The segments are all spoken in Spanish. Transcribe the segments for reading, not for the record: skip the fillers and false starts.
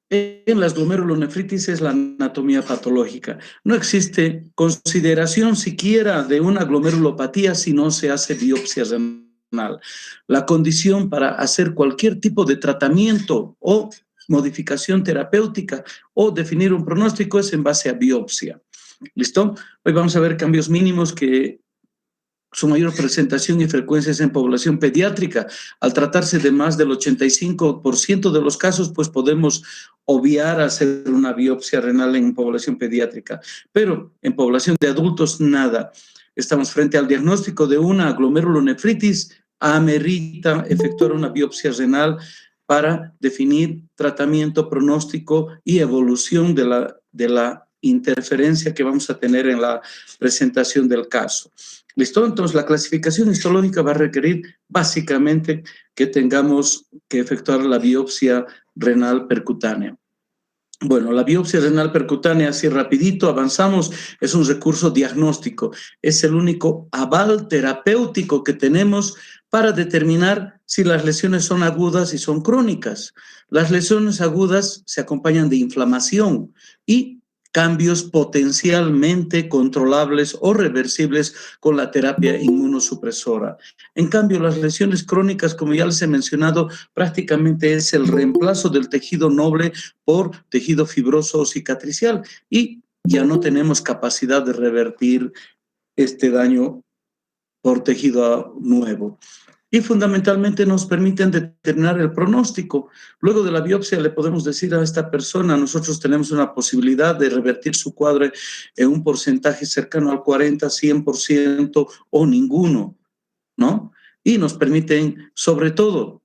en las glomerulonefritis es la anatomía patológica. No existe consideración siquiera de una glomerulopatía si no se hace biopsia renal. La condición para hacer cualquier tipo de tratamiento o modificación terapéutica o definir un pronóstico es en base a biopsia. ¿Listo? Hoy vamos a ver cambios mínimos que su mayor presentación y frecuencia es en población pediátrica. Al tratarse de más del 85% de los casos, pues podemos obviar hacer una biopsia renal en población pediátrica, pero en población de adultos, nada. Estamos frente al diagnóstico de una glomerulonefritis, amerita efectuar una biopsia renal para definir tratamiento, pronóstico y evolución de la interferencia que vamos a tener en la presentación del caso. ¿Listo? Entonces, la clasificación histológica va a requerir básicamente que tengamos que efectuar la biopsia renal percutánea. Bueno, la biopsia renal percutánea, así rapidito avanzamos, es un recurso diagnóstico. Es el único aval terapéutico que tenemos para determinar si las lesiones son agudas y son crónicas. Las lesiones agudas se acompañan de inflamación y cambios potencialmente controlables o reversibles con la terapia inmunosupresora. En cambio, las lesiones crónicas, como ya les he mencionado, prácticamente es el reemplazo del tejido noble por tejido fibroso o cicatricial y ya no tenemos capacidad de revertir este daño por tejido nuevo. Y fundamentalmente nos permiten determinar el pronóstico. Luego de la biopsia le podemos decir a esta persona, nosotros tenemos una posibilidad de revertir su cuadro en un porcentaje cercano al 40, 100% o ninguno, ¿no? Y nos permiten, sobre todo,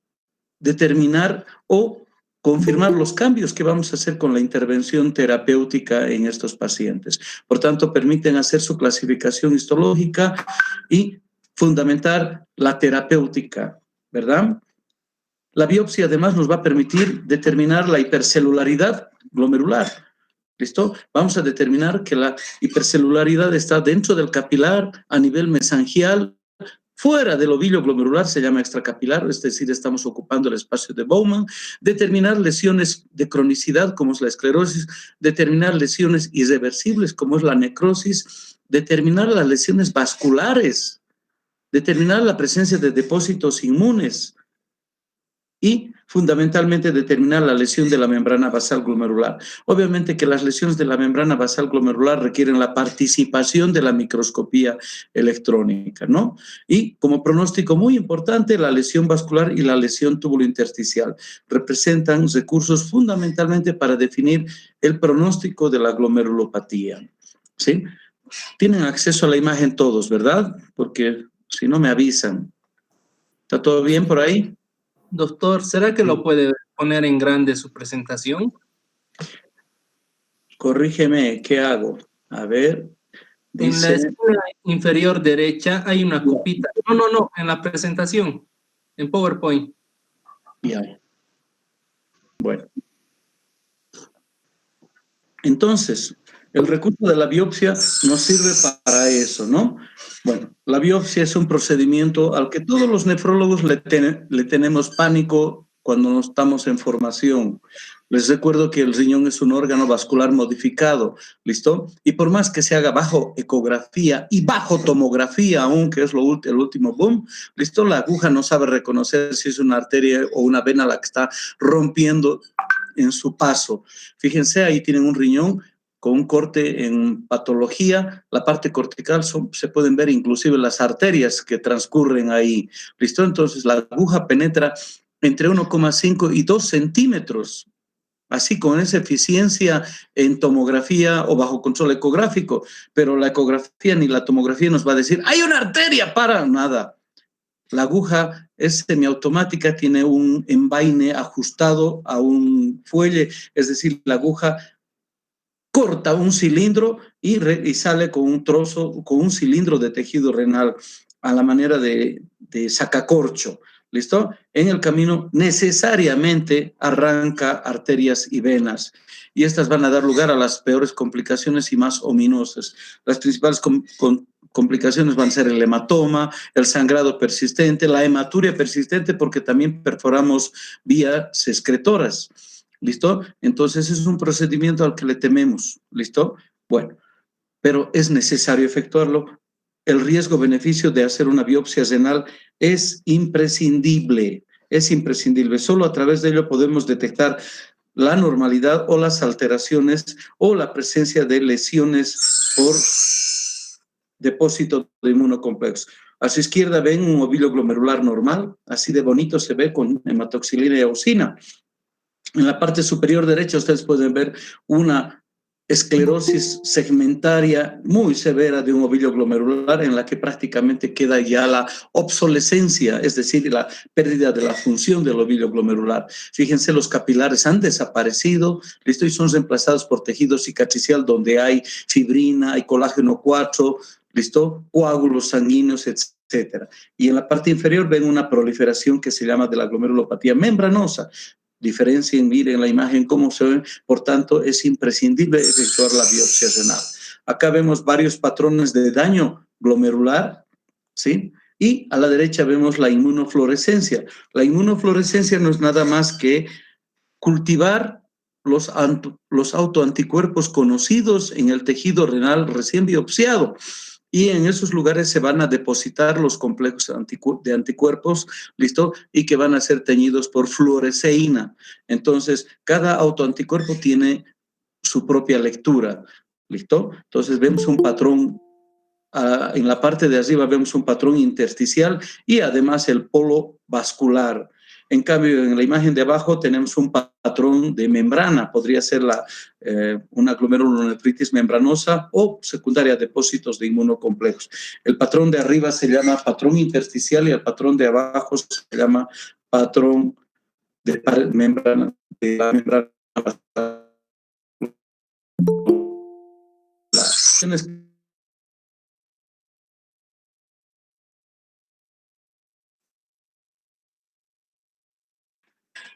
determinar o confirmar los cambios que vamos a hacer con la intervención terapéutica en estos pacientes. Por tanto, permiten hacer su clasificación histológica y fundamentar la terapéutica, ¿verdad? La biopsia además nos va a permitir determinar la hipercelularidad glomerular. ¿Listo? Vamos a determinar que la hipercelularidad está dentro del capilar a nivel mesangial. Fuera del ovillo glomerular se llama extracapilar, es decir, estamos ocupando el espacio de Bowman. Determinar lesiones de cronicidad, como es la esclerosis, determinar lesiones irreversibles, como es la necrosis, determinar las lesiones vasculares, determinar la presencia de depósitos inmunes y fundamentalmente determinar la lesión de la membrana basal glomerular. Obviamente que las lesiones de la membrana basal glomerular requieren la participación de la microscopía electrónica, ¿no? Y como pronóstico muy importante, la lesión vascular y la lesión túbulo-intersticial representan recursos fundamentalmente para definir el pronóstico de la glomerulopatía, ¿sí? Tienen acceso a la imagen todos, ¿verdad? Porque si no me avisan. ¿Está todo bien por ahí? Doctor, ¿será que lo puede poner en grande su presentación? Corrígeme, ¿qué hago? A ver, En la dice... esquina inferior derecha hay una copita. No, en la presentación, en PowerPoint. Ya. Bueno. Entonces, el recurso de la biopsia nos sirve para eso, ¿no? Bueno, la biopsia es un procedimiento al que todos los nefrólogos le tenemos pánico cuando no estamos en formación. Les recuerdo que el riñón es un órgano vascular modificado, ¿listo? Y por más que se haga bajo ecografía y bajo tomografía, aún que es el último boom, ¿listo? La aguja no sabe reconocer si es una arteria o una vena la que está rompiendo en su paso. Fíjense, ahí tienen un riñón con un corte en patología, la parte cortical se pueden ver inclusive las arterias que transcurren ahí, ¿listo? Entonces la aguja penetra entre 1,5 y 2 centímetros, así con esa eficiencia en tomografía o bajo control ecográfico, pero la ecografía ni la tomografía nos va a decir, ¡hay una arteria! Para nada. La aguja es semiautomática, tiene un embaine ajustado a un fuelle, es decir, la aguja corta un cilindro y sale con un trozo, con un cilindro de tejido renal a la manera de sacacorcho, ¿listo? En el camino necesariamente arranca arterias y venas y estas van a dar lugar a las peores complicaciones y más ominosas. Las principales complicaciones van a ser el hematoma, el sangrado persistente, la hematuria persistente porque también perforamos vías excretoras. ¿listo? Entonces es un procedimiento al que le tememos, ¿listo? Bueno, pero es necesario efectuarlo. El riesgo-beneficio de hacer una biopsia renal es imprescindible, es imprescindible. Solo a través de ello podemos detectar la normalidad o las alteraciones o la presencia de lesiones por depósito de inmunocomplejo. A su izquierda ven un ovillo glomerular normal, así de bonito se ve con hematoxilina y eosina. En la parte superior derecha ustedes pueden ver una esclerosis segmentaria muy severa de un ovillo glomerular en la que prácticamente queda ya la obsolescencia, es decir, la pérdida de la función del ovillo glomerular. Fíjense, los capilares han desaparecido, ¿listo? Y son reemplazados por tejido cicatricial donde hay fibrina, hay colágeno 4, ¿listo? Coágulos sanguíneos, etcétera. Y en la parte inferior ven una proliferación que se llama de la glomerulopatía membranosa. Diferencien, miren la imagen cómo se ve, por tanto es imprescindible efectuar la biopsia renal. Acá vemos varios patrones de daño glomerular, ¿sí? Y a la derecha vemos la inmunofluorescencia. La inmunofluorescencia no es nada más que cultivar los autoanticuerpos conocidos en el tejido renal recién biopsiado. Y en esos lugares se van a depositar los complejos de anticuerpos, ¿listo? Y que van a ser teñidos por fluoresceína. Entonces, cada autoanticuerpo tiene su propia lectura, ¿listo? Entonces, vemos un patrón, en la parte de arriba vemos un patrón intersticial y además el polo vascular. En cambio, en la imagen de abajo tenemos un patrón de membrana, podría ser una glomerulonefritis membranosa o secundaria a depósitos de inmunocomplejos. El patrón de arriba se llama patrón intersticial y el patrón de abajo se llama patrón de membrana, de la membrana vascular.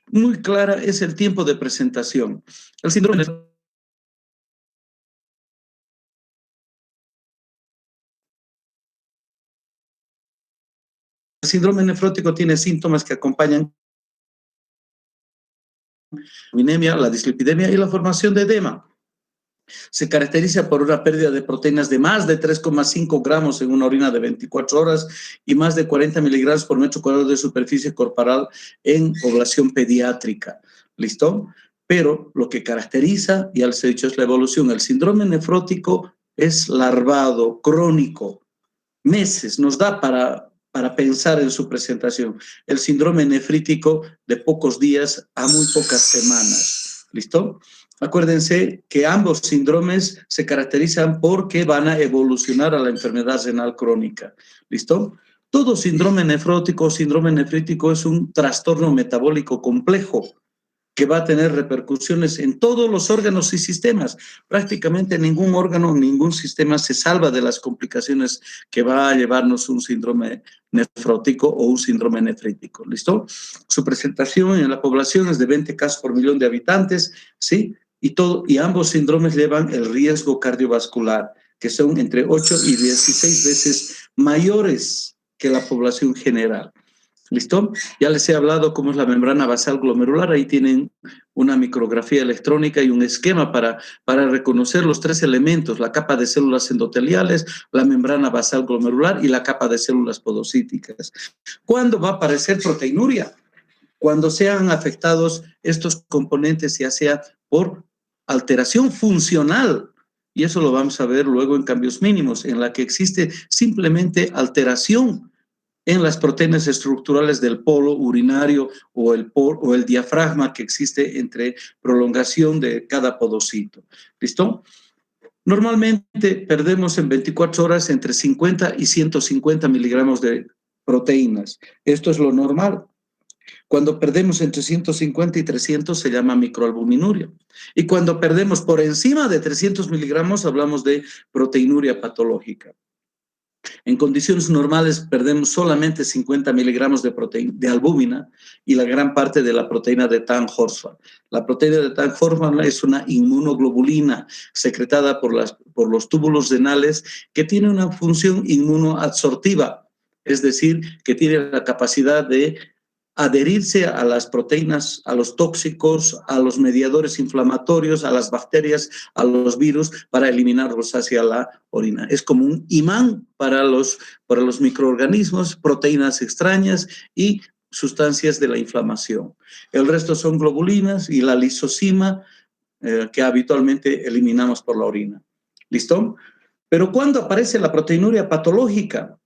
Muy clara es el tiempo de presentación. El síndrome nefrótico tiene síntomas que acompañan la anemia, la dislipidemia y la formación de edema. Se caracteriza por una pérdida de proteínas de más de 3,5 gramos en una orina de 24 horas y más de 40 miligramos por metro cuadrado de superficie corporal en población pediátrica. ¿Listo? Pero lo que caracteriza, ya les he dicho, es la evolución. El síndrome nefrótico es larvado, crónico, meses, nos da para pensar en su presentación. El síndrome nefrítico de pocos días a muy pocas semanas. ¿Listo? Acuérdense que ambos síndromes se caracterizan porque van a evolucionar a la enfermedad renal crónica. ¿Listo? Todo síndrome nefrótico o síndrome nefrítico es un trastorno metabólico complejo que va a tener repercusiones en todos los órganos y sistemas. Prácticamente ningún órgano, ningún sistema se salva de las complicaciones que va a llevarnos un síndrome nefrótico o un síndrome nefrítico. ¿Listo? Su presentación en la población es de 20 casos por millón de habitantes, ¿sí? Y ambos síndromes llevan el riesgo cardiovascular, que son entre 8 y 16 veces mayores que la población general. ¿Listo? Ya les he hablado cómo es la membrana basal glomerular. Ahí tienen una micrografía electrónica y un esquema para reconocer los tres elementos, la capa de células endoteliales, la membrana basal glomerular y la capa de células podocíticas. ¿Cuándo va a aparecer proteinuria? Cuando sean afectados estos componentes, ya sea por alteración funcional, y eso lo vamos a ver luego en cambios mínimos, en la que existe simplemente alteración en las proteínas estructurales del polo urinario o el diafragma que existe entre prolongación de cada podocito. ¿Listo? Normalmente perdemos en 24 horas entre 50 y 150 miligramos de proteínas. Esto es lo normal. Cuando perdemos entre 150 y 300 se llama microalbuminuria. Y cuando perdemos por encima de 300 miligramos hablamos de proteinuria patológica. En condiciones normales perdemos solamente 50 miligramos de albúmina y la gran parte de la proteína de Tan-Horsfall. La proteína de Tan-Horsfall es una inmunoglobulina secretada por los túbulos renales que tiene una función inmunoabsortiva, es decir, que tiene la capacidad de adherirse a las proteínas, a los tóxicos, a los mediadores inflamatorios, a las bacterias, a los virus, para eliminarlos hacia la orina. Es como un imán para los microorganismos, proteínas extrañas y sustancias de la inflamación. El resto son globulinas y la lisosima, que habitualmente eliminamos por la orina. ¿Listo? Pero cuando aparece la proteinuria patológica,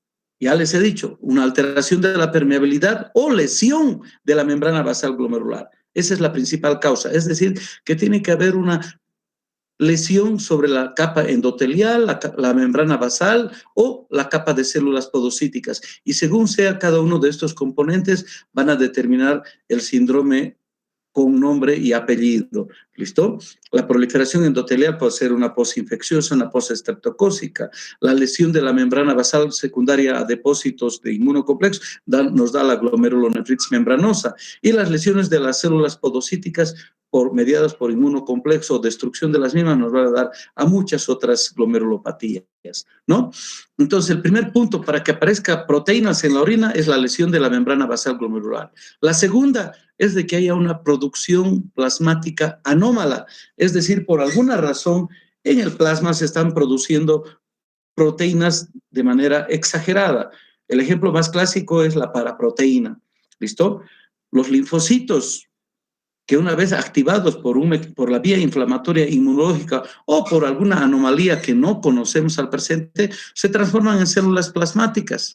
ya les he dicho, una alteración de la permeabilidad o lesión de la membrana basal glomerular. Esa es la principal causa. Es decir, que tiene que haber una lesión sobre la capa endotelial, la membrana basal o la capa de células podocíticas. Y según sea cada uno de estos componentes, van a determinar el síndrome con nombre y apellido. ¿Listo? La proliferación endotelial puede ser una posinfecciosa, una postestreptocócica. La lesión de la membrana basal secundaria a depósitos de inmunocomplexo nos da la glomerulonefritis membranosa. Y las lesiones de las células podocíticas mediadas por inmunocomplexo o destrucción de las mismas nos van a dar a muchas otras glomerulopatías, ¿no? Entonces, el primer punto para que aparezca proteínas en la orina es la lesión de la membrana basal glomerular. La segunda es de que haya una producción plasmática anómala, es decir, por alguna razón en el plasma se están produciendo proteínas de manera exagerada. El ejemplo más clásico es la paraproteína, ¿listo? Los linfocitos, que una vez activados por la vía inflamatoria inmunológica o por alguna anomalía que no conocemos al presente, se transforman en células plasmáticas.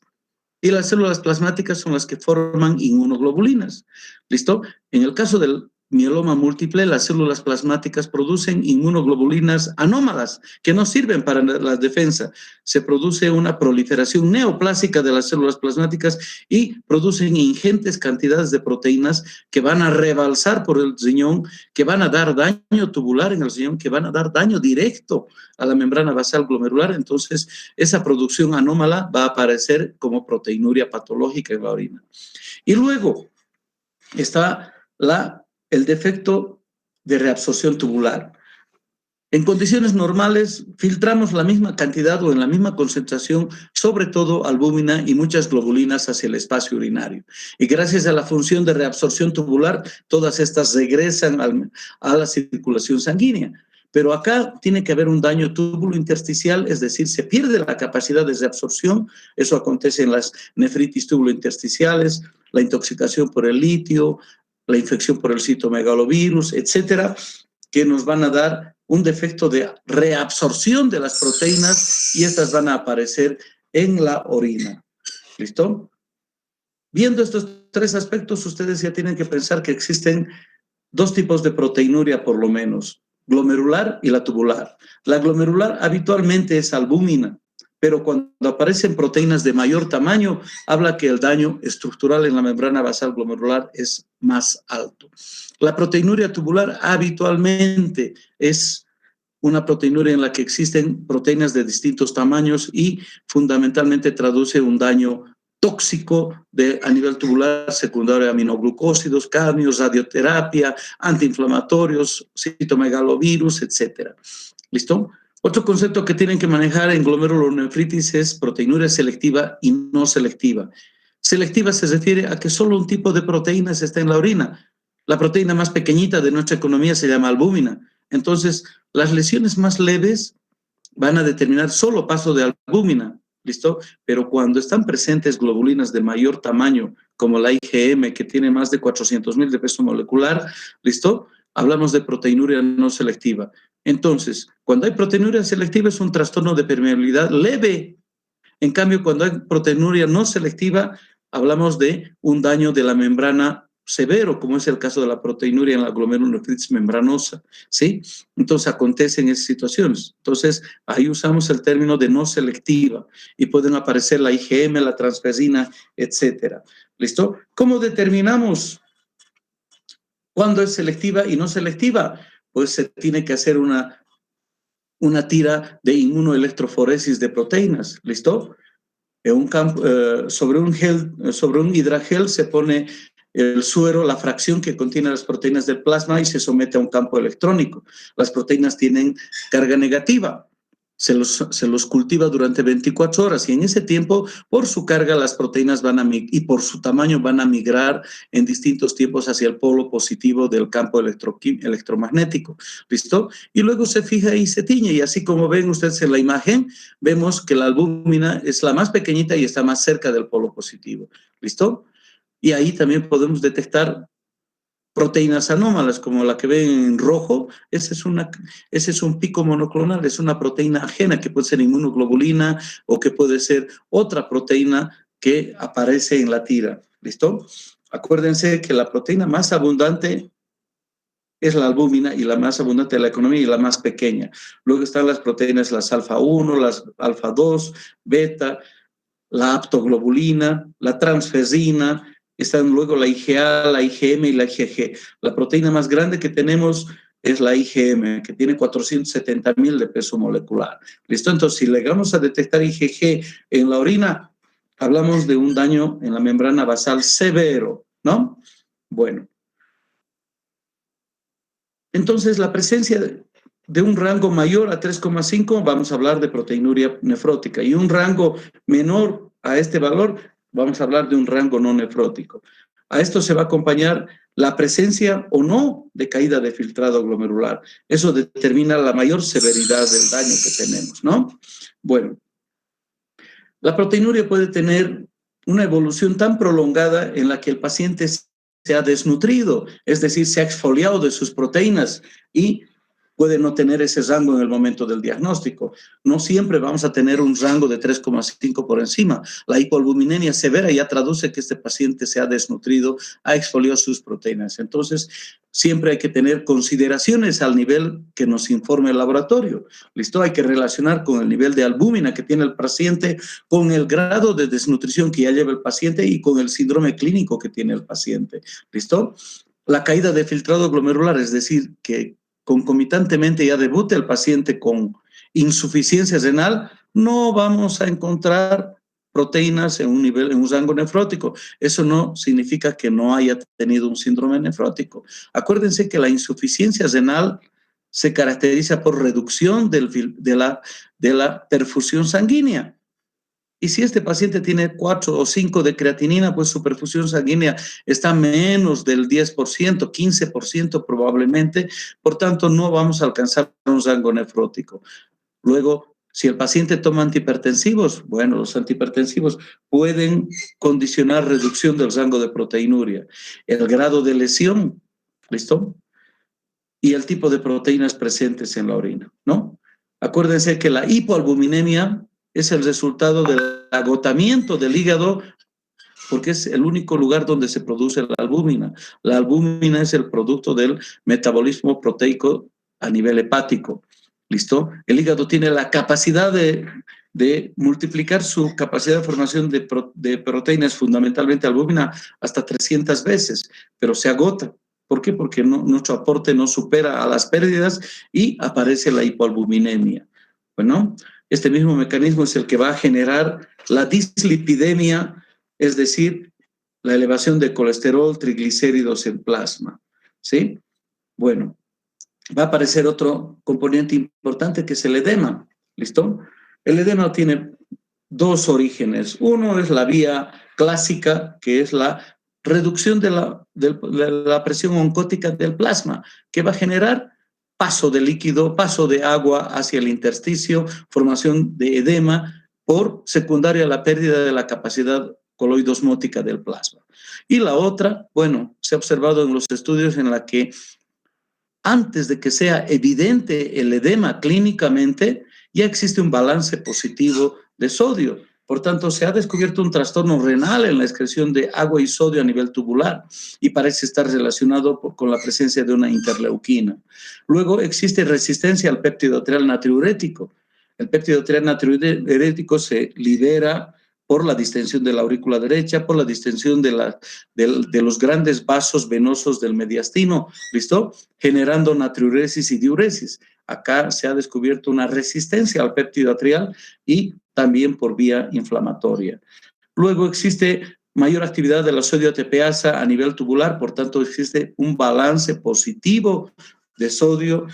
Y las células plasmáticas son las que forman inmunoglobulinas. ¿Listo? En el caso del mieloma múltiple, las células plasmáticas producen inmunoglobulinas anómalas que no sirven para la defensa. Se produce una proliferación neoplásica de las células plasmáticas y producen ingentes cantidades de proteínas que van a rebalsar por el riñón, que van a dar daño tubular en el riñón, que van a dar daño directo a la membrana basal glomerular. Entonces, esa producción anómala va a aparecer como proteinuria patológica en la orina. Y luego está el defecto de reabsorción tubular. En condiciones normales, filtramos la misma cantidad o en la misma concentración, sobre todo albúmina y muchas globulinas hacia el espacio urinario. Y gracias a la función de reabsorción tubular, todas estas regresan a la circulación sanguínea. Pero acá tiene que haber un daño túbulo-intersticial, es decir, se pierde la capacidad de reabsorción. Eso acontece en las nefritis túbulo-intersticiales, la intoxicación por el litio, la infección por el citomegalovirus, etcétera, que nos van a dar un defecto de reabsorción de las proteínas y estas van a aparecer en la orina. ¿Listo? Viendo estos tres aspectos, ustedes ya tienen que pensar que existen dos tipos de proteinuria por lo menos, glomerular y la tubular. La glomerular habitualmente es albúmina, pero cuando aparecen proteínas de mayor tamaño, habla que el daño estructural en la membrana basal glomerular es más alto. La proteinuria tubular habitualmente es una proteinuria en la que existen proteínas de distintos tamaños y fundamentalmente traduce un daño tóxico a nivel tubular secundario a aminoglucósidos, cadmios, radioterapia, antiinflamatorios, citomegalovirus, etc. ¿Listo? Otro concepto que tienen que manejar en glomerulonefritis es proteinuria selectiva y no selectiva. Selectiva se refiere a que solo un tipo de proteínas está en la orina. La proteína más pequeñita de nuestra economía se llama albúmina. Entonces, las lesiones más leves van a determinar solo paso de albúmina, ¿listo? Pero cuando están presentes globulinas de mayor tamaño, como la IgM, que tiene más de 400,000 de peso molecular, ¿listo? Hablamos de proteinuria no selectiva. Entonces, cuando hay proteinuria selectiva es un trastorno de permeabilidad leve. En cambio, cuando hay proteinuria no selectiva, hablamos de un daño de la membrana severo, como es el caso de la proteinuria en la glomerulonefritis membranosa, ¿sí? Entonces, acontecen esas situaciones. Entonces, ahí usamos el término de no selectiva y pueden aparecer la IgM, la transferrina, etcétera. ¿Listo? ¿Cómo determinamos cuándo es selectiva y no selectiva? Pues se tiene que hacer una tira de inmunoelectroforesis de proteínas, ¿listo? Sobre un hidragel se pone el suero, la fracción que contiene las proteínas del plasma y se somete a un campo electrónico. Las proteínas tienen carga negativa. se los cultiva durante 24 horas y en ese tiempo, por su carga, las proteínas y por su tamaño van a migrar en distintos tiempos hacia el polo positivo del campo electromagnético. ¿Listo? Y luego se fija y se tiñe. Y así como ven ustedes en la imagen, vemos que la albúmina es la más pequeñita y está más cerca del polo positivo. ¿Listo? Y ahí también podemos detectar proteínas anómalas, como la que ven en rojo. Ese es un pico monoclonal, es una proteína ajena que puede ser inmunoglobulina o que puede ser otra proteína que aparece en la tira. ¿Listo? Acuérdense que la proteína más abundante es la albúmina y la más abundante de la economía y la más pequeña. Luego están las proteínas, las alfa 1, las alfa 2, beta, la aptoglobulina, la transferrina. Están luego la IgA, la IgM y la IgG. La proteína más grande que tenemos es la IgM, que tiene 470.000 de peso molecular. ¿Listo? Entonces, si llegamos a detectar IgG en la orina, hablamos de un daño en la membrana basal severo, ¿no? Bueno. Entonces, la presencia de un rango mayor a 3,5, vamos a hablar de proteinuria nefrótica, y un rango menor a este valor, vamos a hablar de un rango no nefrótico. A esto se va a acompañar la presencia o no de caída de filtrado glomerular. Eso determina la mayor severidad del daño que tenemos, ¿no? Bueno, la proteinuria puede tener una evolución tan prolongada en la que el paciente se ha desnutrido, es decir, se ha exfoliado de sus proteínas y puede no tener ese rango en el momento del diagnóstico. No siempre vamos a tener un rango de 3,5 por encima. La hipoalbuminemia severa ya traduce que este paciente se ha desnutrido, ha exfoliado sus proteínas. Entonces, siempre hay que tener consideraciones al nivel que nos informe el laboratorio. ¿Listo? Hay que relacionar con el nivel de albúmina que tiene el paciente, con el grado de desnutrición que ya lleva el paciente y con el síndrome clínico que tiene el paciente. ¿Listo? La caída de filtrado glomerular, es decir, que concomitantemente ya debute el paciente con insuficiencia renal, no vamos a encontrar proteínas en un rango nefrótico. Eso no significa que no haya tenido un síndrome nefrótico. Acuérdense que la insuficiencia renal se caracteriza por reducción de la perfusión sanguínea. Y si este paciente tiene 4 o 5 de creatinina, pues su perfusión sanguínea está menos del 10%, 15% probablemente, por tanto no vamos a alcanzar un rango nefrótico. Luego, si el paciente toma antihipertensivos, bueno, los antihipertensivos pueden condicionar reducción del rango de proteinuria, el grado de lesión, ¿listo? Y el tipo de proteínas presentes en la orina, ¿no? Acuérdense que la hipoalbuminemia es el resultado del agotamiento del hígado, porque es el único lugar donde se produce la albúmina. La albúmina es el producto del metabolismo proteico a nivel hepático. ¿Listo? El hígado tiene la capacidad de multiplicar su capacidad de formación de proteínas, fundamentalmente albúmina, hasta 300 veces, pero se agota. ¿Por qué? Porque nuestro aporte no supera a las pérdidas y aparece la hipoalbuminemia. Bueno, este mismo mecanismo es el que va a generar la dislipidemia, es decir, la elevación de colesterol, triglicéridos en plasma. ¿Sí? Bueno, va a aparecer otro componente importante que es el edema. ¿Listo? El edema tiene dos orígenes. Uno es la vía clásica, que es la reducción de la presión oncótica del plasma, que va a generar paso de líquido, paso de agua hacia el intersticio, formación de edema por secundaria a la pérdida de la capacidad coloidosmótica del plasma. Y la otra, bueno, se ha observado en los estudios en la que antes de que sea evidente el edema clínicamente, ya existe un balance positivo de sodio. Por tanto, se ha descubierto un trastorno renal en la excreción de agua y sodio a nivel tubular y parece estar relacionado con la presencia de una interleuquina. Luego existe resistencia al péptido arterial natriurético. El péptido arterial natriurético se libera por la distensión de la aurícula derecha, por la distensión de los grandes vasos venosos del mediastino, ¿listo? Generando natriuresis y diuresis. Acá se ha descubierto una resistencia al péptido arterial y también por vía inflamatoria. Luego existe mayor actividad de la sodio ATPasa a nivel tubular, por tanto existe un balance positivo de sodio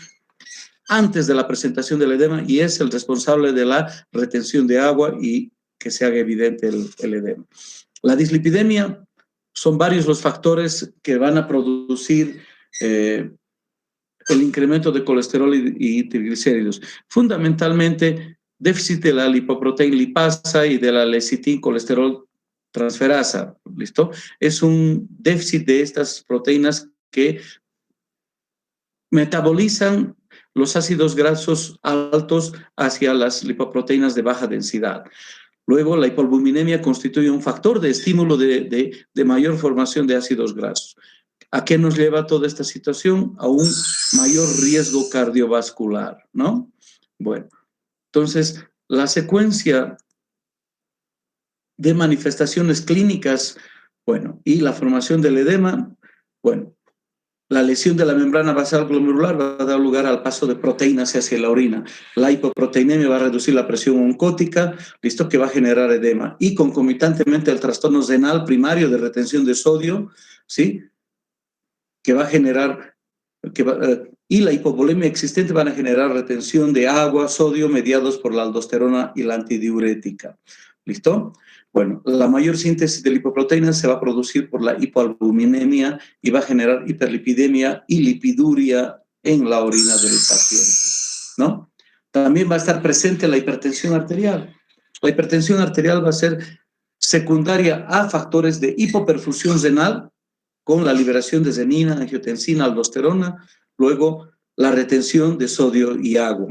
antes de la presentación del edema y es el responsable de la retención de agua y que se haga evidente el edema. La dislipidemia son varios los factores que van a producir el incremento de colesterol y triglicéridos. Fundamentalmente, déficit de la lipoproteína lipasa y de la lecitin colesterol transferasa, ¿listo? Es un déficit de estas proteínas que metabolizan los ácidos grasos altos hacia las lipoproteínas de baja densidad. Luego, la hipoalbuminemia constituye un factor de estímulo de mayor formación de ácidos grasos. ¿A qué nos lleva toda esta situación? A un mayor riesgo cardiovascular, ¿no? Bueno, entonces, la secuencia de manifestaciones clínicas, bueno, y la formación del edema, bueno, la lesión de la membrana basal glomerular va a dar lugar al paso de proteínas hacia la orina. La hipoproteinemia va a reducir la presión oncótica, listo, que va a generar edema. Y concomitantemente el trastorno renal primario de retención de sodio, ¿sí? Que va a generar, y la hipovolemia existente van a generar retención de agua, sodio, mediados por la aldosterona y la antidiurética. ¿Listo? Bueno, la mayor síntesis de lipoproteínas se va a producir por la hipoalbuminemia y va a generar hiperlipidemia y lipiduria en la orina del paciente, ¿no? También va a estar presente la hipertensión arterial. La hipertensión arterial va a ser secundaria a factores de hipoperfusión renal con la liberación de renina, angiotensina, aldosterona, luego la retención de sodio y agua.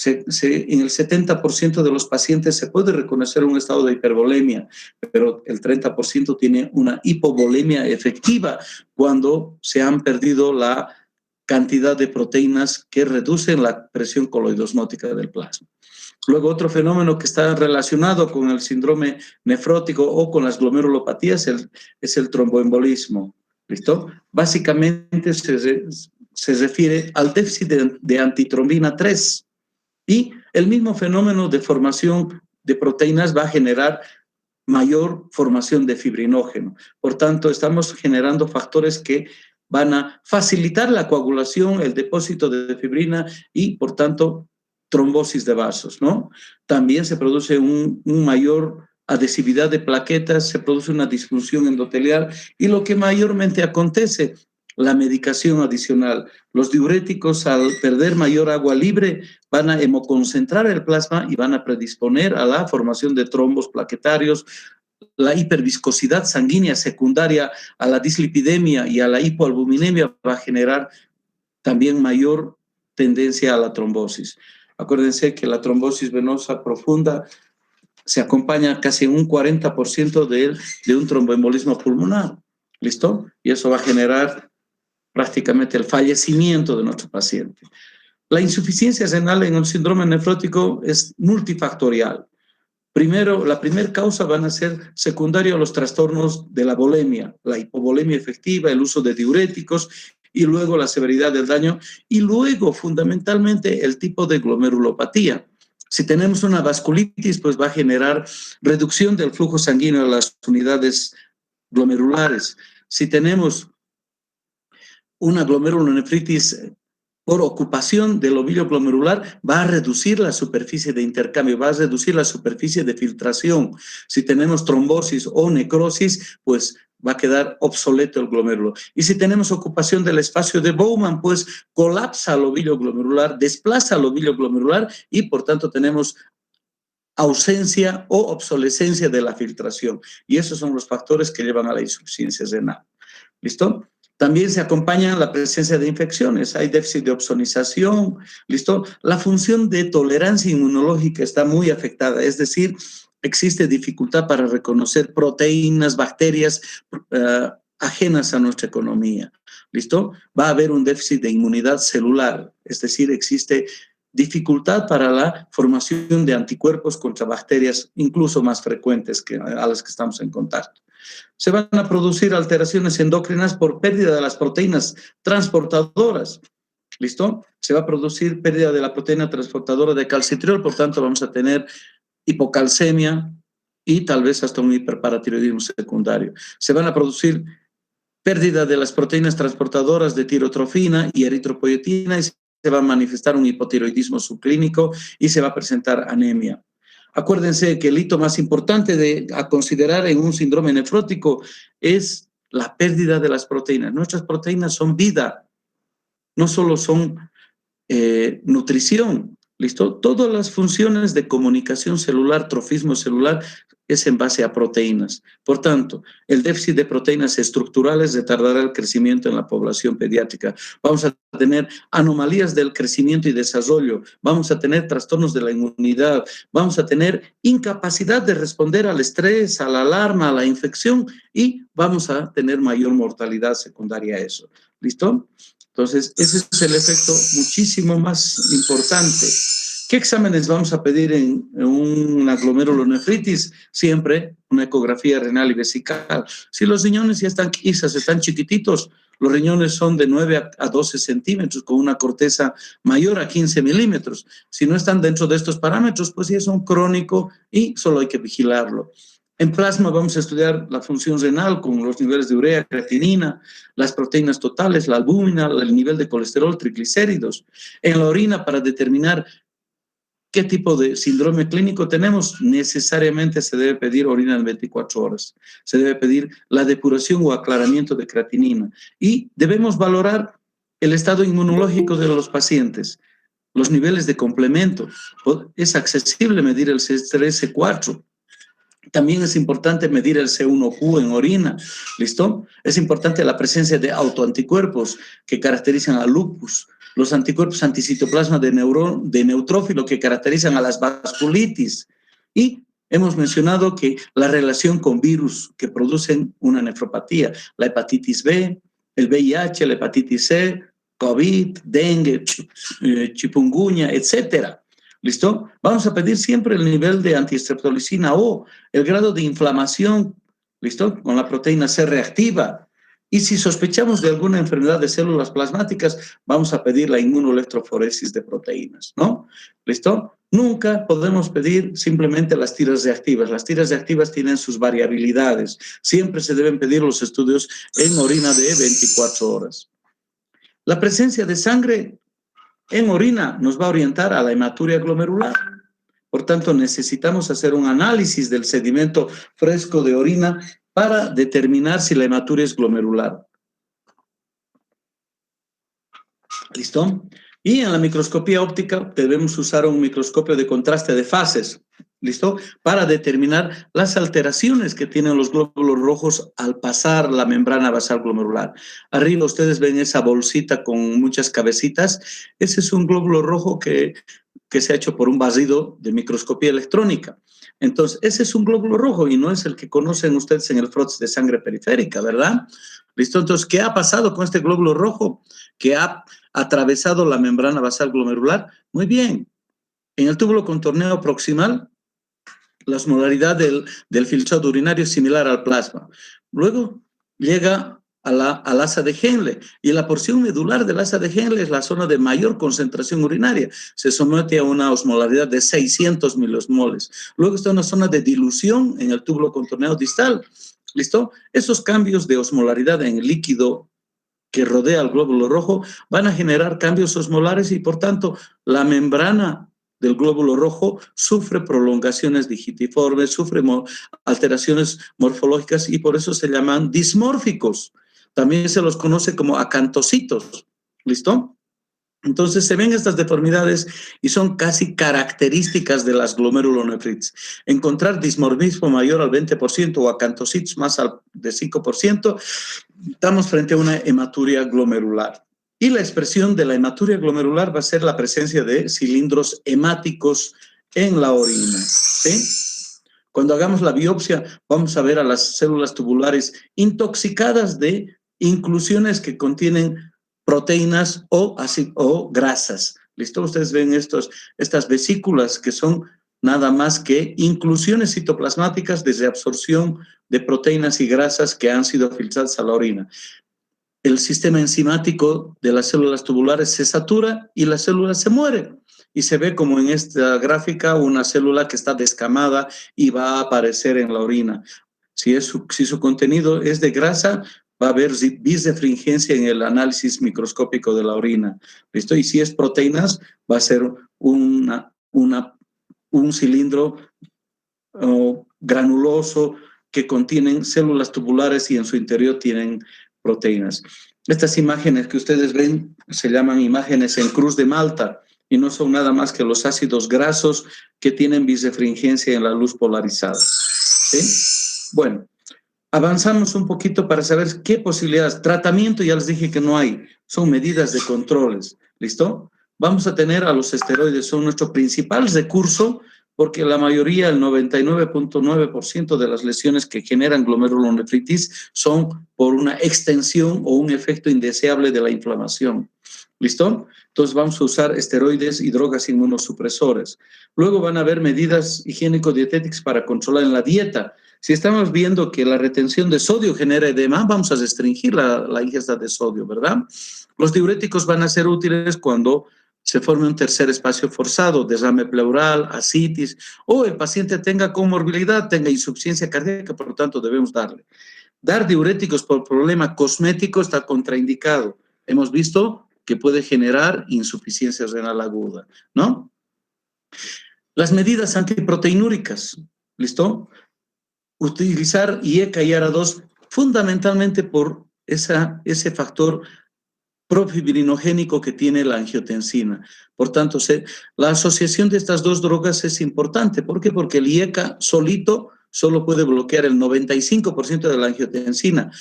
En el 70% de los pacientes se puede reconocer un estado de hipervolemia, pero el 30% tiene una hipovolemia efectiva cuando se han perdido la cantidad de proteínas que reducen la presión coloidosmótica del plasma. Luego, otro fenómeno que está relacionado con el síndrome nefrótico o con las glomerulopatías es el tromboembolismo. ¿Listo? Básicamente se refiere al déficit de antitrombina 3. Y el mismo fenómeno de formación de proteínas va a generar mayor formación de fibrinógeno. Por tanto, estamos generando factores que van a facilitar la coagulación, el depósito de fibrina y, por tanto, trombosis de vasos, ¿no? También se produce un mayor adhesividad de plaquetas, se produce una disfunción endotelial y lo que mayormente acontece, la medicación adicional. Los diuréticos, al perder mayor agua libre, van a hemoconcentrar el plasma y van a predisponer a la formación de trombos plaquetarios. La hiperviscosidad sanguínea secundaria a la dislipidemia y a la hipoalbuminemia va a generar también mayor tendencia a la trombosis. Acuérdense que la trombosis venosa profunda se acompaña casi un 40% de un tromboembolismo pulmonar. ¿Listo? Y eso va a generar prácticamente el fallecimiento de nuestro paciente. La insuficiencia renal en el síndrome nefrótico es multifactorial. Primero, la primera causa van a ser secundaria a los trastornos de la volemia, la hipovolemia efectiva, el uso de diuréticos y luego la severidad del daño y luego fundamentalmente el tipo de glomerulopatía. Si tenemos una vasculitis, pues va a generar reducción del flujo sanguíneo a las unidades glomerulares. Si tenemos una glomerulonefritis por ocupación del ovillo glomerular, va a reducir la superficie de intercambio, va a reducir la superficie de filtración. Si tenemos trombosis o necrosis, pues va a quedar obsoleto el glomérulo. Y si tenemos ocupación del espacio de Bowman, pues colapsa el ovillo glomerular, desplaza el ovillo glomerular y por tanto tenemos ausencia o obsolescencia de la filtración. Y esos son los factores que llevan a la insuficiencia renal. ¿Listo? También se acompaña la presencia de infecciones, hay déficit de opsonización, ¿listo? La función de tolerancia inmunológica está muy afectada, es decir, existe dificultad para reconocer proteínas, bacterias ajenas a nuestra economía, ¿listo? Va a haber un déficit de inmunidad celular, es decir, existe dificultad para la formación de anticuerpos contra bacterias incluso más frecuentes a las que estamos en contacto. Se van a producir alteraciones endocrinas por pérdida de las proteínas transportadoras. ¿Listo? Se va a producir pérdida de la proteína transportadora de calcitriol, por tanto vamos a tener hipocalcemia y tal vez hasta un hiperparatiroidismo secundario. Se van a producir pérdida de las proteínas transportadoras de tirotrofina y eritropoyetina y se va a manifestar un hipotiroidismo subclínico y se va a presentar anemia. Acuérdense que el hito más importante a considerar en un síndrome nefrótico es la pérdida de las proteínas. Nuestras proteínas son vida, no solo son nutrición, ¿listo? Todas las funciones de comunicación celular, trofismo celular, es en base a proteínas. Por tanto, el déficit de proteínas estructurales retardará el crecimiento en la población pediátrica. Vamos a tener anomalías del crecimiento y desarrollo, vamos a tener trastornos de la inmunidad, vamos a tener incapacidad de responder al estrés, a la alarma, a la infección y vamos a tener mayor mortalidad secundaria a eso. ¿Listo? Entonces, ese es el efecto muchísimo más importante. ¿Qué exámenes vamos a pedir en una glomerulonefritis? Siempre una ecografía renal y vesical. Si los riñones ya están quizás, están chiquititos, los riñones son de 9 a 12 centímetros con una corteza mayor a 15 milímetros. Si no están dentro de estos parámetros, pues ya son crónico y solo hay que vigilarlo. En plasma vamos a estudiar la función renal con los niveles de urea, creatinina, las proteínas totales, la albúmina, el nivel de colesterol, triglicéridos. En la orina para determinar qué tipo de síndrome clínico tenemos, necesariamente se debe pedir orina en 24 horas. Se debe pedir la depuración o aclaramiento de creatinina. Y debemos valorar el estado inmunológico de los pacientes, los niveles de complemento. Es accesible medir el C3-C4. También es importante medir el C1Q en orina, ¿listo? Es importante la presencia de autoanticuerpos que caracterizan al lupus, los anticuerpos anticitoplasma de neutrófilo que caracterizan a las vasculitis. Y hemos mencionado que la relación con virus que producen una nefropatía, la hepatitis B, el VIH, la hepatitis C, COVID, dengue, chikungunya, etcétera. ¿Listo? Vamos a pedir siempre el nivel de antiestreptolicina O, el grado de inflamación, ¿listo? Con la proteína C reactiva. Y si sospechamos de alguna enfermedad de células plasmáticas, vamos a pedir la inmunoelectroforesis de proteínas, ¿no? ¿Listo? Nunca podemos pedir simplemente las tiras reactivas. Las tiras reactivas tienen sus variabilidades. Siempre se deben pedir los estudios en orina de 24 horas. La presencia de sangre en orina nos va a orientar a la hematuria glomerular. Por tanto, necesitamos hacer un análisis del sedimento fresco de orina para determinar si la hematuria es glomerular. ¿Listo? Y en la microscopía óptica debemos usar un microscopio de contraste de fases, ¿listo? Para determinar las alteraciones que tienen los glóbulos rojos al pasar la membrana basal glomerular. Arriba ustedes ven esa bolsita con muchas cabecitas. Ese es un glóbulo rojo que se ha hecho por un barrido de microscopía electrónica. Entonces, ese es un glóbulo rojo y no es el que conocen ustedes en el frotis de sangre periférica, ¿verdad? ¿Listo? Entonces, ¿qué ha pasado con este glóbulo rojo? Que ha atravesado la membrana basal glomerular. Muy bien. En el túbulo contorneo proximal, la osmolaridad del filtrado urinario es similar al plasma. Luego llega al asa de Henle y la porción medular del asa de Henle es la zona de mayor concentración urinaria. Se somete a una osmolaridad de 600 miliosmoles. Luego está una zona de dilución en el túbulo contorneo distal. ¿Listo? Esos cambios de osmolaridad en el líquido que rodea al glóbulo rojo van a generar cambios osmolares y, por tanto, la membrana del glóbulo rojo sufre prolongaciones digitiformes, sufre alteraciones morfológicas y por eso se llaman dismórficos. También se los conoce como acantocitos. ¿Listo? Entonces se ven estas deformidades y son casi características de las glomerulonefritis. Encontrar dismorfismo mayor al 20% o acantocitos más de 5%, estamos frente a una hematuria glomerular. Y la expresión de la hematuria glomerular va a ser la presencia de cilindros hemáticos en la orina. ¿Sí? Cuando hagamos la biopsia, vamos a ver a las células tubulares intoxicadas de inclusiones que contienen proteínas o grasas. ¿Listo? Ustedes ven estas vesículas que son nada más que inclusiones citoplasmáticas de reabsorción de proteínas y grasas que han sido filtradas a la orina. El sistema enzimático de las células tubulares se satura y la célula se muere. Y se ve como en esta gráfica una célula que está descamada y va a aparecer en la orina. Si su contenido es de grasa, va a haber bisefringencia en el análisis microscópico de la orina. ¿Listo? Y si es proteínas, va a ser un cilindro granuloso que contienen células tubulares y en su interior tienen proteínas. Estas imágenes que ustedes ven se llaman imágenes en cruz de Malta y no son nada más que los ácidos grasos que tienen bisefringencia en la luz polarizada. ¿Sí? Bueno, avanzamos un poquito para saber qué posibilidades. Tratamiento ya les dije que no hay, son medidas de controles. ¿Listo? Vamos a tener a los esteroides, son nuestro principal recurso porque la mayoría, el 99.9% de las lesiones que generan glomerulonefritis son por una extensión o un efecto indeseable de la inflamación. ¿Listo? Entonces vamos a usar esteroides y drogas inmunosupresores. Luego van a haber medidas higiénico-dietéticas para controlar en la dieta. Si estamos viendo que la retención de sodio genera edema, vamos a restringir la ingesta de sodio, ¿verdad? Los diuréticos van a ser útiles cuando se forme un tercer espacio forzado, derrame pleural, ascitis, o el paciente tenga comorbilidad, tenga insuficiencia cardíaca, por lo tanto debemos darle. Dar diuréticos por problema cosmético está contraindicado. Hemos visto que puede generar insuficiencia renal aguda, ¿no? Las medidas antiproteinúricas, ¿listo? Utilizar IECA y ARA2 fundamentalmente por ese factor profibrinogénico que tiene la angiotensina. Por tanto, la asociación de estas dos drogas es importante. ¿Por qué? Porque el IECA solito solo puede bloquear el 95% de la angiotensina.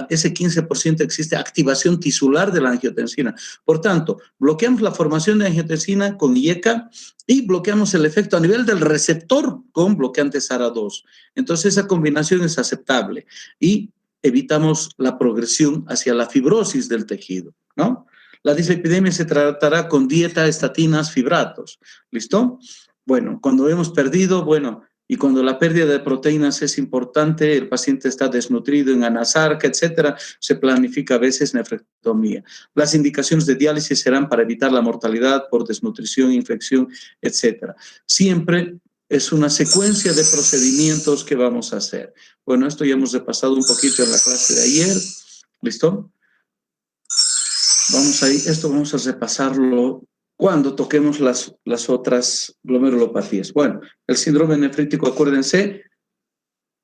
Ese 15% existe activación tisular de la angiotensina. Por tanto, bloqueamos la formación de angiotensina con IECA y bloqueamos el efecto a nivel del receptor con bloqueantes ARA2. Entonces, esa combinación es aceptable y evitamos la progresión hacia la fibrosis del tejido, ¿no? La dislipidemia se tratará con dieta, estatinas, fibratos, ¿listo? Bueno, cuando hemos perdido, y cuando la pérdida de proteínas es importante, el paciente está desnutrido en anasarca, etcétera, se planifica a veces nefrectomía. Las indicaciones de diálisis serán para evitar la mortalidad por desnutrición, infección, etcétera. Siempre es una secuencia de procedimientos que vamos a hacer. Bueno, esto ya hemos repasado un poquito en la clase de ayer. ¿Listo? Esto vamos a repasarlo cuando toquemos las otras glomerulopatías. Bueno, el síndrome nefrítico, acuérdense,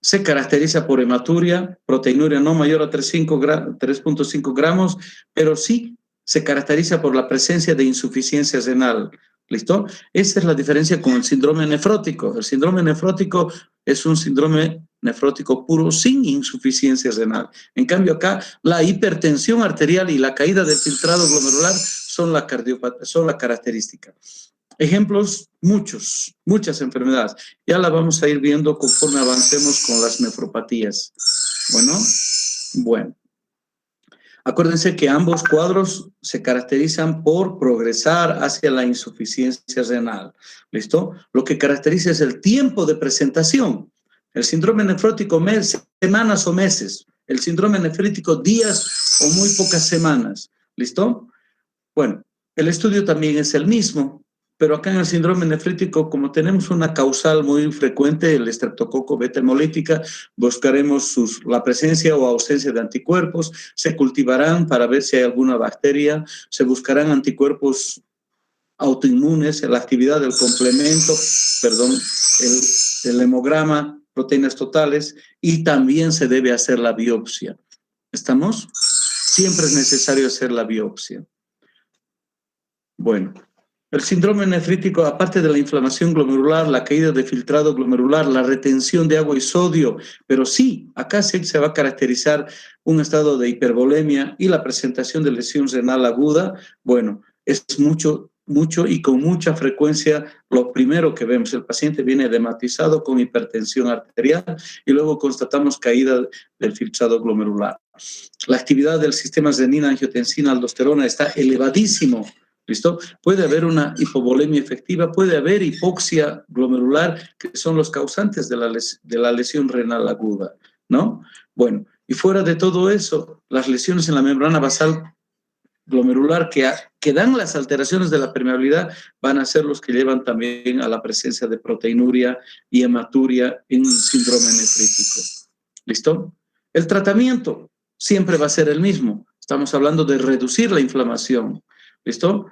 se caracteriza por hematuria, proteinuria no mayor a 3.5 gramos, pero sí se caracteriza por la presencia de insuficiencia renal. ¿Listo? Esa es la diferencia con el síndrome nefrótico. El síndrome nefrótico es un síndrome nefrótico puro sin insuficiencia renal. En cambio acá, la hipertensión arterial y la caída del filtrado glomerular son la característica. Ejemplos, muchas enfermedades. Ya la vamos a ir viendo conforme avancemos con las nefropatías. Bueno. Acuérdense que ambos cuadros se caracterizan por progresar hacia la insuficiencia renal. ¿Listo? Lo que caracteriza es el tiempo de presentación. El síndrome nefrótico, semanas o meses. El síndrome nefrítico, días o muy pocas semanas. ¿Listo? Bueno, el estudio también es el mismo, pero acá en el síndrome nefrítico, como tenemos una causal muy frecuente, el estreptococo beta hemolítica, buscaremos la presencia o ausencia de anticuerpos, se cultivarán para ver si hay alguna bacteria, se buscarán anticuerpos autoinmunes, la actividad del complemento, el hemograma, proteínas totales, y también se debe hacer la biopsia. ¿Estamos? Siempre es necesario hacer la biopsia. Bueno, el síndrome nefrítico, aparte de la inflamación glomerular, la caída de filtrado glomerular, la retención de agua y sodio, pero sí, acá sí se va a caracterizar un estado de hipervolemia y la presentación de lesión renal aguda. Bueno, es mucho y con mucha frecuencia lo primero que vemos. El paciente viene edematizado con hipertensión arterial y luego constatamos caída del filtrado glomerular. La actividad del sistema renina, angiotensina, aldosterona está elevadísimo. ¿Listo? Puede haber una hipovolemia efectiva, puede haber hipoxia glomerular, que son los causantes de la lesión renal aguda, ¿no? Bueno, y fuera de todo eso, las lesiones en la membrana basal glomerular que dan las alteraciones de la permeabilidad van a ser los que llevan también a la presencia de proteinuria y hematuria en un síndrome nefrítico. ¿Listo? El tratamiento. siempre va a ser el mismo. Estamos hablando de reducir la inflamación, ¿listo?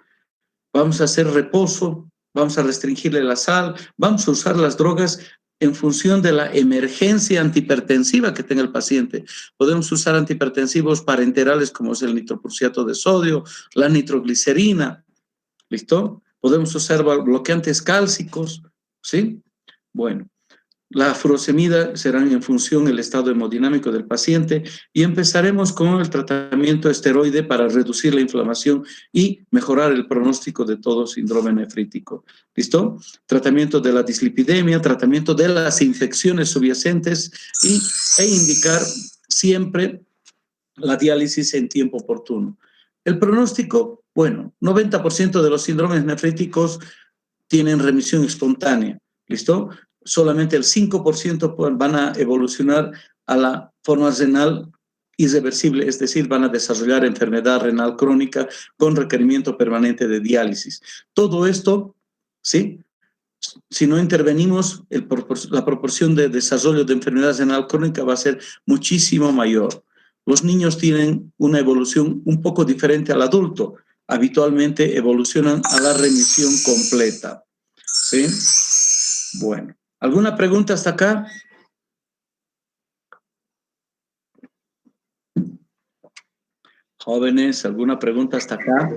Vamos a hacer reposo, vamos a restringirle la sal, vamos a usar las drogas en función de la emergencia antihipertensiva que tenga el paciente. Podemos usar antihipertensivos parenterales como es el nitroprusiato de sodio, la nitroglicerina, ¿listo? Podemos usar bloqueantes cálcicos, ¿sí? Bueno, la furosemida serán en función del estado hemodinámico del paciente y empezaremos con el tratamiento esteroide para reducir la inflamación y mejorar el pronóstico de todo síndrome nefrítico. ¿Listo? Tratamiento de la dislipidemia, tratamiento de las infecciones subyacentes e indicar siempre la diálisis en tiempo oportuno. El pronóstico, bueno, 90% de los síndromes nefríticos tienen remisión espontánea. ¿Listo? Solamente el 5% van a evolucionar a la forma renal irreversible, es decir, van a desarrollar enfermedad renal crónica con requerimiento permanente de diálisis. Todo esto, ¿sí? Si no intervenimos, la proporción de desarrollo de enfermedad renal crónica va a ser muchísimo mayor. Los niños tienen una evolución un poco diferente al adulto. Habitualmente evolucionan a la remisión completa. ¿Sí? Bueno, ¿alguna pregunta hasta acá? Jóvenes, ¿alguna pregunta hasta acá?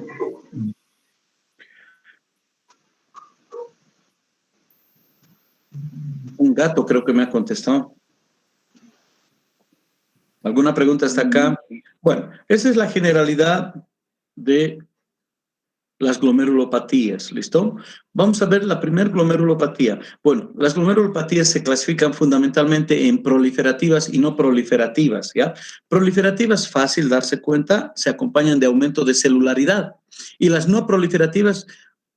Un gato creo que me ha contestado. ¿Alguna pregunta hasta acá? Bueno, esa es la generalidad de las glomerulopatías, ¿listo? Vamos a ver la primera glomerulopatía. Bueno, las glomerulopatías se clasifican fundamentalmente en proliferativas y no proliferativas, ¿ya? Proliferativas, fácil darse cuenta, se acompañan de aumento de celularidad. Y las no proliferativas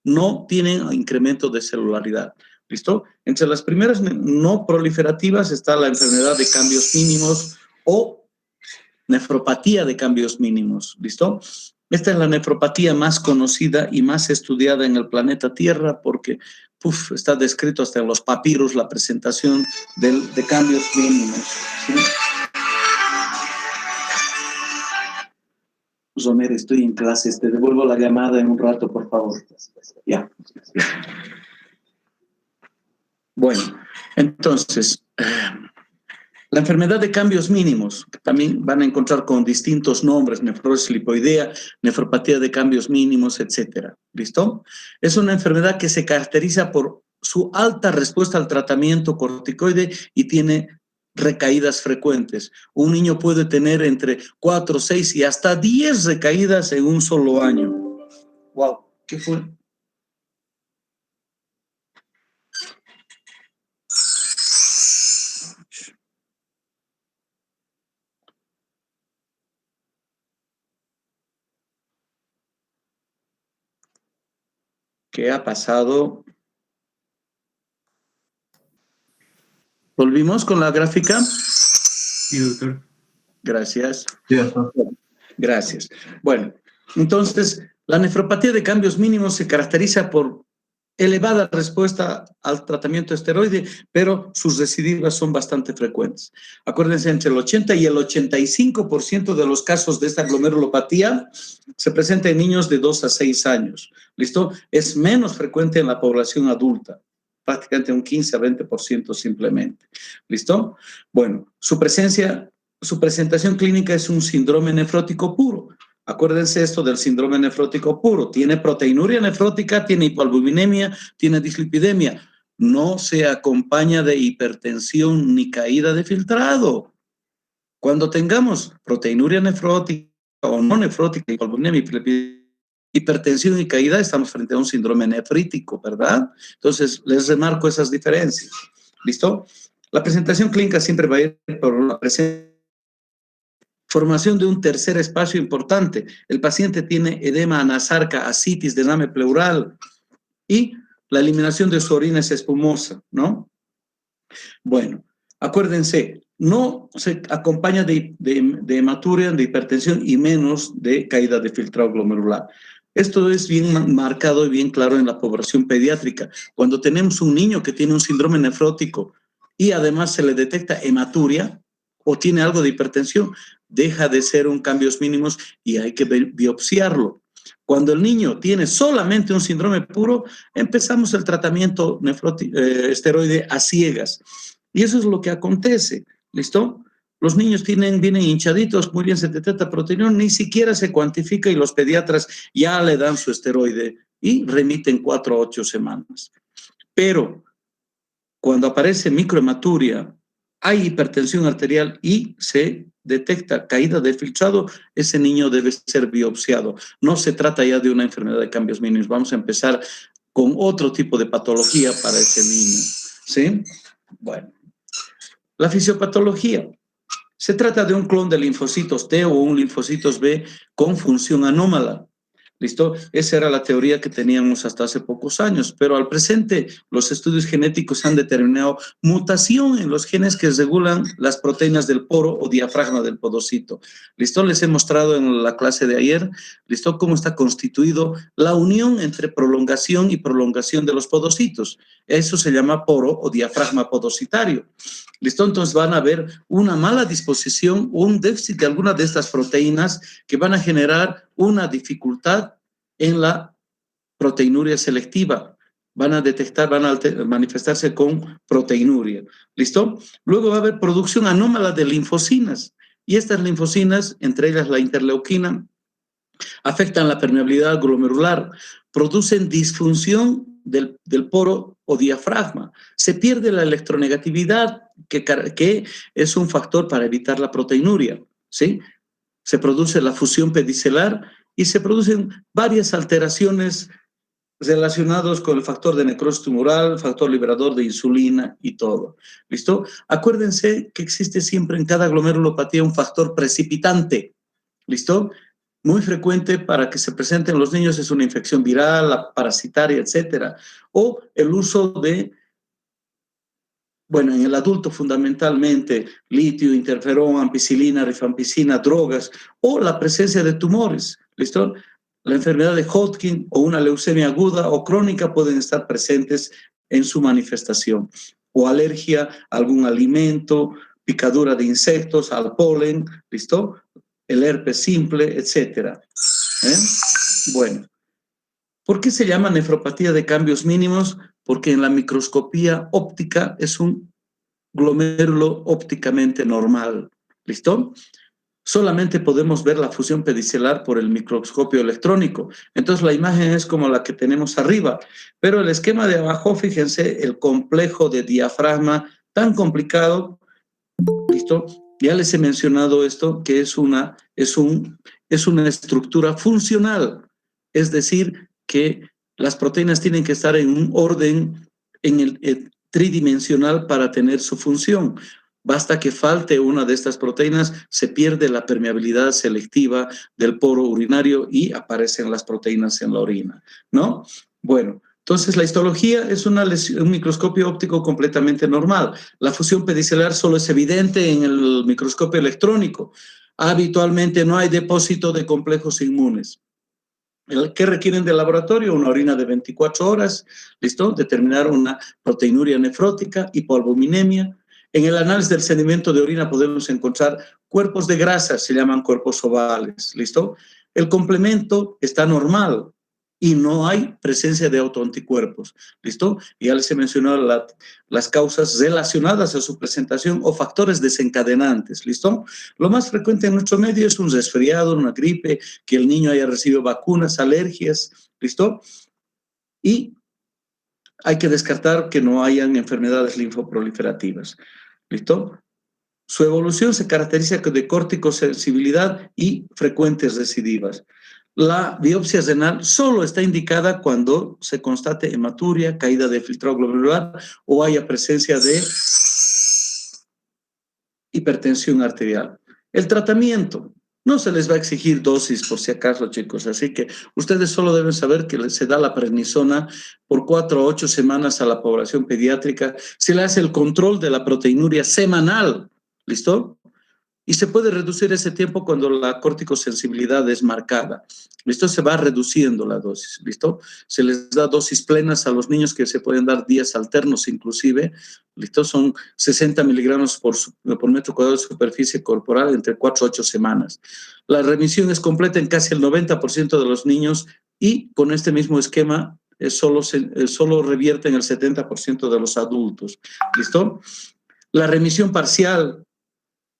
no tienen incremento de celularidad, ¿listo? Entre las primeras no proliferativas está la enfermedad de cambios mínimos o nefropatía de cambios mínimos, ¿listo? Esta es la nefropatía más conocida y más estudiada en el planeta Tierra porque está descrito hasta en los papiros la presentación de cambios mínimos, ¿sí? Romer, estoy en clases, te devuelvo la llamada en un rato, por favor. Ya. Bueno, entonces, la enfermedad de cambios mínimos, que también van a encontrar con distintos nombres, nefrosis lipoidea, nefropatía de cambios mínimos, etcétera. ¿Listo? Es una enfermedad que se caracteriza por su alta respuesta al tratamiento corticoide y tiene recaídas frecuentes. Un niño puede tener entre 4, 6 y hasta 10 recaídas en un solo año. ¡Wow! ¿Qué fue? ¿Qué ha pasado? ¿Volvimos con la gráfica? Sí, doctor. Gracias. Sí, doctor. Gracias. Bueno, entonces, la nefropatía de cambios mínimos se caracteriza por elevada respuesta al tratamiento esteroide, pero sus recidivas son bastante frecuentes. Acuérdense, entre el 80 y el 85% de los casos de esta glomerulopatía se presenta en niños de 2 a 6 años. ¿Listo? Es menos frecuente en la población adulta, prácticamente un 15 a 20% simplemente. ¿Listo? Bueno, su presentación clínica es un síndrome nefrótico puro. Acuérdense esto del síndrome nefrótico puro. Tiene proteinuria nefrótica, tiene hipoalbuminemia, tiene dislipidemia. No se acompaña de hipertensión ni caída de filtrado. Cuando tengamos proteinuria nefrótica o no nefrótica, hipoalbuminemia, hipertensión y caída, estamos frente a un síndrome nefrítico, ¿verdad? Entonces, les remarco esas diferencias. ¿Listo? La presentación clínica siempre va a ir por una formación de un tercer espacio importante. El paciente tiene edema anasarca, ascitis, derrame pleural y la eliminación de su orina es espumosa, ¿no? Bueno, acuérdense, no se acompaña de hematuria, de hipertensión y menos de caída de filtrado glomerular. Esto es bien marcado y bien claro en la población pediátrica. Cuando tenemos un niño que tiene un síndrome nefrótico y además se le detecta hematuria o tiene algo de hipertensión, deja de ser un cambios mínimos y hay que biopsiarlo. Cuando el niño tiene solamente un síndrome puro, empezamos el tratamiento esteroide a ciegas. Y eso es lo que acontece, ¿listo? Los niños vienen hinchaditos, muy bien se detecta proteína, ni siquiera se cuantifica y los pediatras ya le dan su esteroide y remiten 4 a 8 semanas. Pero cuando aparece microhematuria, hay hipertensión arterial y se detecta caída de filtrado, ese niño debe ser biopsiado. No se trata ya de una enfermedad de cambios mínimos. Vamos a empezar con otro tipo de patología para ese niño. ¿Sí? Bueno. La fisiopatología. Se trata de un clon de linfocitos T o un linfocitos B con función anómala. ¿Listo? Esa era la teoría que teníamos hasta hace pocos años, pero al presente los estudios genéticos han determinado mutación en los genes que regulan las proteínas del poro o diafragma del podocito. ¿Listo? Les he mostrado en la clase de ayer, ¿listo? Cómo está constituido la unión entre prolongación y prolongación de los podocitos. Eso se llama poro o diafragma podocitario. ¿Listo? Entonces van a ver una mala disposición, un déficit de alguna de estas proteínas que van a generar una dificultad en la proteinuria selectiva. Van a detectar, van a manifestarse con proteinuria. ¿Listo? Luego va a haber producción anómala de linfocinas. Y estas linfocinas, entre ellas la interleuquina, afectan la permeabilidad glomerular, producen disfunción del poro o diafragma. Se pierde la electronegatividad, que es un factor para evitar la proteinuria, ¿sí? Se produce la fusión pedicelar y se producen varias alteraciones relacionadas con el factor de necrosis tumoral, factor liberador de insulina y todo. ¿Listo? Acuérdense que existe siempre en cada glomerulopatía un factor precipitante. ¿Listo? Muy frecuente para que se presenten los niños es una infección viral, parasitaria, etcétera. O el uso de, bueno, en el adulto fundamentalmente, litio, interferón, ampicilina, rifampicina, drogas, o la presencia de tumores, ¿listo? La enfermedad de Hodgkin o una leucemia aguda o crónica pueden estar presentes en su manifestación. O alergia a algún alimento, picadura de insectos, al polen, ¿listo? El herpes simple, etcétera. Bueno, ¿por qué se llama nefropatía de cambios mínimos? Porque en la microscopía óptica es un glomérulo ópticamente normal. ¿Listo? Solamente podemos ver la fusión pedicelar por el microscopio electrónico. Entonces la imagen es como la que tenemos arriba. Pero el esquema de abajo, fíjense, el complejo de diafragma tan complicado. ¿Listo? Ya les he mencionado esto, que es una estructura funcional. Es decir, que las proteínas tienen que estar en un orden en el tridimensional para tener su función. Basta que falte una de estas proteínas, se pierde la permeabilidad selectiva del poro urinario y aparecen las proteínas en la orina, ¿no? Bueno, entonces la histología es un microscopio óptico completamente normal. La fusión pedicelar solo es evidente en el microscopio electrónico. Habitualmente no hay depósito de complejos inmunes. ¿Qué requieren del laboratorio? Una orina de 24 horas, ¿listo? Determinar una proteinuria nefrótica, hipoalbuminemia. En el análisis del sedimento de orina podemos encontrar cuerpos de grasa, se llaman cuerpos ovales, ¿listo? El complemento está normal y no hay presencia de autoanticuerpos, ¿listo? Y ya les he mencionado las causas relacionadas a su presentación o factores desencadenantes, ¿listo? Lo más frecuente en nuestro medio es un resfriado, una gripe, que el niño haya recibido vacunas, alergias, ¿listo? Y hay que descartar que no hayan enfermedades linfoproliferativas, ¿listo? Su evolución se caracteriza de corticosensibilidad y frecuentes recidivas. La biopsia renal solo está indicada cuando se constate hematuria, caída de filtrado glomerular o haya presencia de hipertensión arterial. El tratamiento, no se les va a exigir dosis por si acaso, chicos, así que ustedes solo deben saber que se da la prednisona por 4 a 8 semanas a la población pediátrica. Se le hace el control de la proteinuria semanal, ¿listo? Y se puede reducir ese tiempo cuando la corticosensibilidad es marcada. ¿Listo? Se va reduciendo la dosis. ¿Listo? Se les da dosis plenas a los niños, que se pueden dar días alternos inclusive. ¿Listo? Son 60 miligramos por metro cuadrado de superficie corporal entre 4 a 8 semanas. La remisión es completa en casi el 90% de los niños, y con este mismo esquema solo revierte en el 70% de los adultos. ¿Listo? La remisión parcial,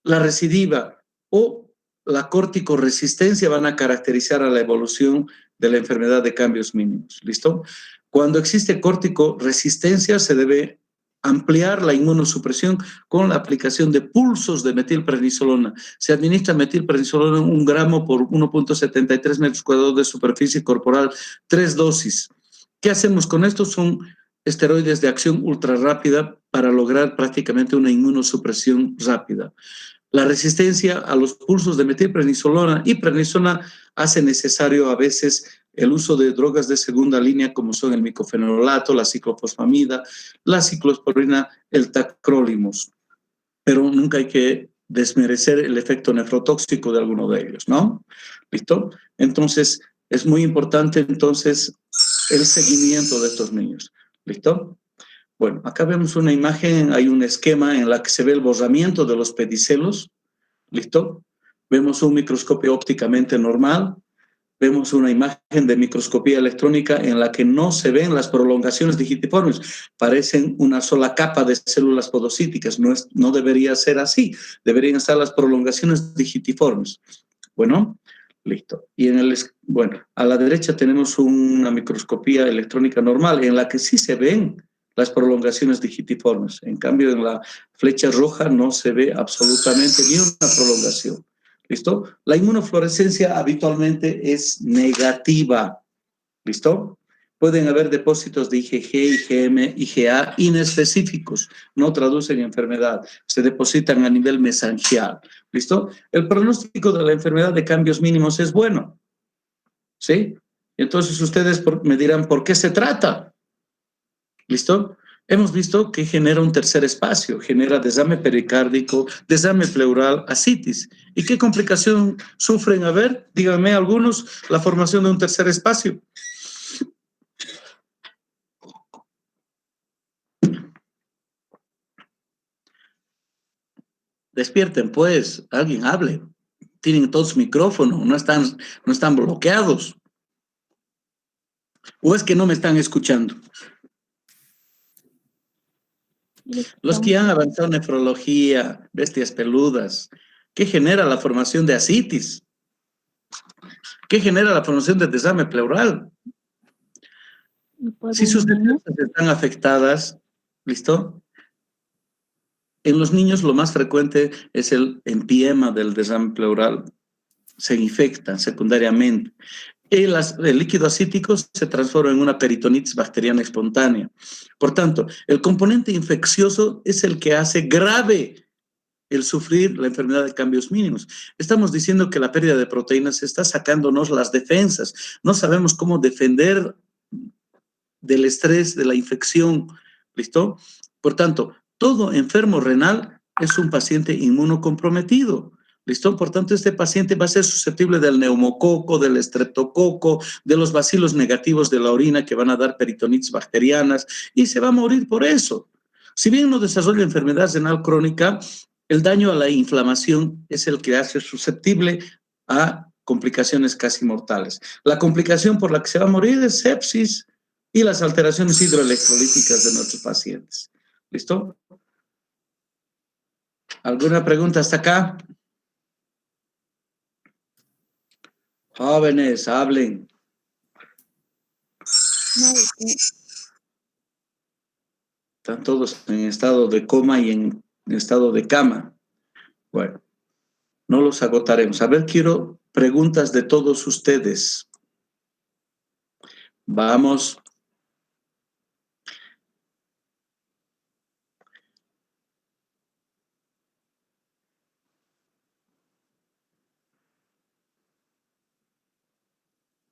la recidiva o la corticoresistencia van a caracterizar a la evolución de la enfermedad de cambios mínimos. ¿Listo? Cuando existe corticoresistencia, se debe ampliar la inmunosupresión con la aplicación de pulsos de metilprednisolona. Se administra metilprednisolona 1 gramo por 1.73 metros cuadrados de superficie corporal, 3 dosis. ¿Qué hacemos con esto? Son esteroides de acción ultra rápida para lograr prácticamente una inmunosupresión rápida. La resistencia a los pulsos de metilprednisolona y prednisona hace necesario a veces el uso de drogas de segunda línea, como son el micofenolato, la ciclofosfamida, la ciclosporina, el tacrolimus. Pero nunca hay que desmerecer el efecto nefrotóxico de alguno de ellos, ¿no? ¿Listo? Entonces, es muy importante entonces el seguimiento de estos niños. ¿Listo? Bueno, acá vemos una imagen, hay un esquema en la que se ve el borramiento de los pedicelos. ¿Listo? Vemos un microscopio ópticamente normal, vemos una imagen de microscopía electrónica en la que no se ven las prolongaciones digitiformes, parecen una sola capa de células podocíticas. No debería ser así, deberían estar las prolongaciones digitiformes. Bueno, listo. Y bueno, a la derecha tenemos una microscopía electrónica normal en la que sí se ven las prolongaciones digitiformes. En cambio, en la flecha roja no se ve absolutamente ni una prolongación. ¿Listo? La inmunofluorescencia habitualmente es negativa. ¿Listo? Pueden haber depósitos de IgG, IgM, IgA inespecíficos, no traducen enfermedad, se depositan a nivel mesangial. ¿Listo? El pronóstico de la enfermedad de cambios mínimos es bueno. ¿Sí? Entonces ustedes me dirán, ¿por qué se trata? ¿Listo? Hemos visto que genera un tercer espacio, genera desame pericárdico, desame pleural, ascitis. ¿Y qué complicación sufren? A ver, díganme algunos, la formación de un tercer espacio. Despierten, pues, alguien hable. Tienen todos micrófono, no están bloqueados. ¿O es que no me están escuchando? Los que han avanzado en nefrología, bestias peludas, ¿qué genera la formación de ascitis? ¿Qué genera la formación de desame pleural? Si sus defensas están afectadas, ¿listo? En los niños lo más frecuente es el empiema del desame pleural. Se infecta secundariamente. El líquido ascítico se transforma en una peritonitis bacteriana espontánea. Por tanto, el componente infeccioso es el que hace grave el sufrir la enfermedad de cambios mínimos. Estamos diciendo que la pérdida de proteínas está sacándonos las defensas. No sabemos cómo defender del estrés, de la infección. ¿Listo? Por tanto, todo enfermo renal es un paciente inmunocomprometido. ¿Listo? Por tanto, este paciente va a ser susceptible del neumococo, del estreptococo, de los bacilos negativos de la orina que van a dar peritonitis bacterianas, y se va a morir por eso. Si bien no desarrolla enfermedad renal crónica, el daño a la inflamación es el que hace susceptible a complicaciones casi mortales. La complicación por la que se va a morir es sepsis y las alteraciones hidroelectrolíticas de nuestros pacientes. ¿Listo? ¿Alguna pregunta hasta acá? Jóvenes, hablen. Están todos en estado de coma y en estado de cama. Bueno, no los agotaremos. A ver, quiero preguntas de todos ustedes. Vamos.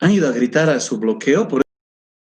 ¿Han ido a gritar a su bloqueo?